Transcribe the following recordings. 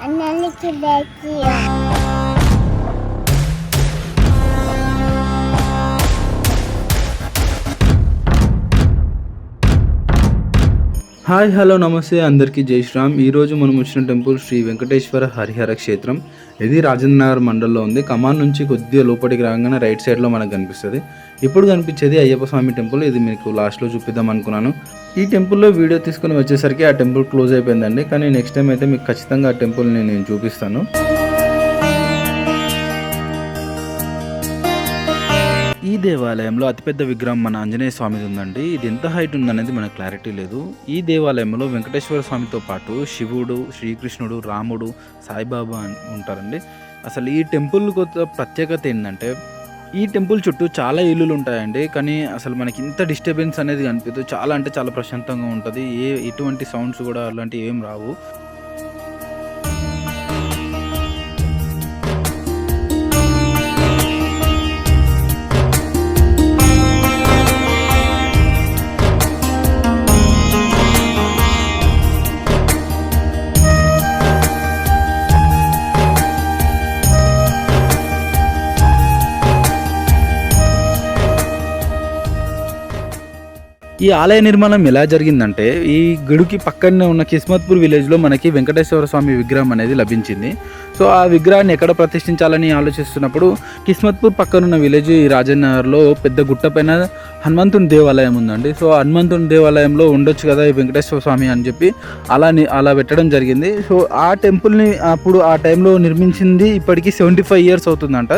అన్నానికి బెకియా hi hello నమస్తే అందరికీ జై శ్రీరామ్. ఈరోజు మనం వచ్చిన టెంపుల్ శ్రీ వెంకటేశ్వర హరిహర క్షేత్రం. ఇది రాజేంద్ర నగర్ మండలంలో ఉంది. కమాన్ నుంచి కొద్దిగా లోపలికి రాగానే రైట్ సైడ్లో మనకు కనిపిస్తుంది. ఇప్పుడు కనిపించేది అయ్యప్ప స్వామి టెంపుల్. ఇది మీకు లాస్ట్లో చూపిద్దాం అనుకున్నాను. ఈ టెంపుల్లో వీడియో తీసుకుని వచ్చేసరికి ఆ టెంపుల్ క్లోజ్ అయిపోయిందండి. కానీ నెక్స్ట్ టైం అయితే మీకు ఖచ్చితంగా ఆ టెంపుల్ని నేను చూపిస్తాను. ఈ దేవాలయంలో అతిపెద్ద విగ్రహం మన ఆంజనేయ స్వామిది ఉందండి. ఇది ఎంత హైట్ ఉందనేది మనకు క్లారిటీ లేదు. ఈ దేవాలయంలో వెంకటేశ్వర స్వామితో పాటు శివుడు, శ్రీకృష్ణుడు, రాముడు, సాయిబాబా ఉంటారండి. అసలు ఈ టెంపుల్ కొత్త ప్రత్యేకత ఏంటంటే ఈ టెంపుల్ చుట్టూ చాలా ఇల్లులు ఉంటాయండి. కానీ అసలు మనకి ఇంత డిస్టర్బెన్స్ అనేది కనిపించదు. చాలా అంటే చాలా ప్రశాంతంగా ఉంటుంది. ఎటువంటి సౌండ్స్ కూడా అలాంటివి ఏం రావు. ఈ ఆలయ నిర్మాణం ఎలా జరిగిందంటే ఈ గుడికి పక్కనే ఉన్న కిస్మత్పూర్ విలేజ్లో మనకి వెంకటేశ్వర స్వామి విగ్రహం అనేది లభించింది. సో ఆ విగ్రహాన్ని ఎక్కడ ప్రతిష్ఠించాలని ఆలోచిస్తున్నప్పుడు కిస్మత్పూర్ పక్కనున్న విలేజ్ ఈ రాజనగర్లో పెద్ద గుట్ట పైన హనుమంతుని దేవాలయం ఉందండి. సో హనుమంతుని దేవాలయంలో ఉండొచ్చు కదా ఈ వెంకటేశ్వర స్వామి అని చెప్పి అలా పెట్టడం జరిగింది. సో ఆ టెంపుల్ని అప్పుడు ఆ టైంలో నిర్మించింది ఇప్పటికీ 75 years అవుతుందంట.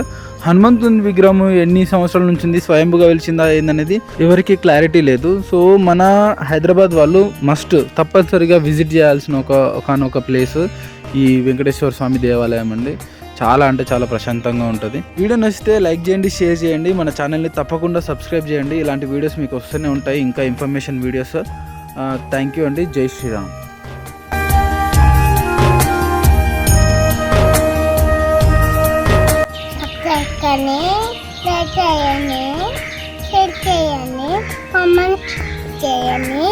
హనుమంతుని విగ్రహం ఎన్ని సంవత్సరాల నుంచి ఉంది, స్వయంభుగా వెలిచిందా ఏందనేది ఎవరికి క్లారిటీ లేదు. సో మన హైదరాబాద్ వాళ్ళు తప్పనిసరిగా విజిట్ చేయాల్సిన ఒక ప్లేస్ ఈ వెంకటేశ్వర స్వామి దేవాలయం అండి. చాలా అంటే చాలా ప్రశాంతంగా ఉంటుంది. వీడియో నచ్చితే లైక్ చేయండి, షేర్ చేయండి, మన ఛానల్ని తప్పకుండా సబ్స్క్రైబ్ చేయండి. ఇలాంటి వీడియోస్ మీకు వస్తూనే ఉంటాయి, ఇంకా ఇన్ఫర్మేషన్ వీడియోస్. థ్యాంక్ యూ అండి. జై శ్రీరామ్. కామెంట్ చేయండి, కామెంట్ చేయండి.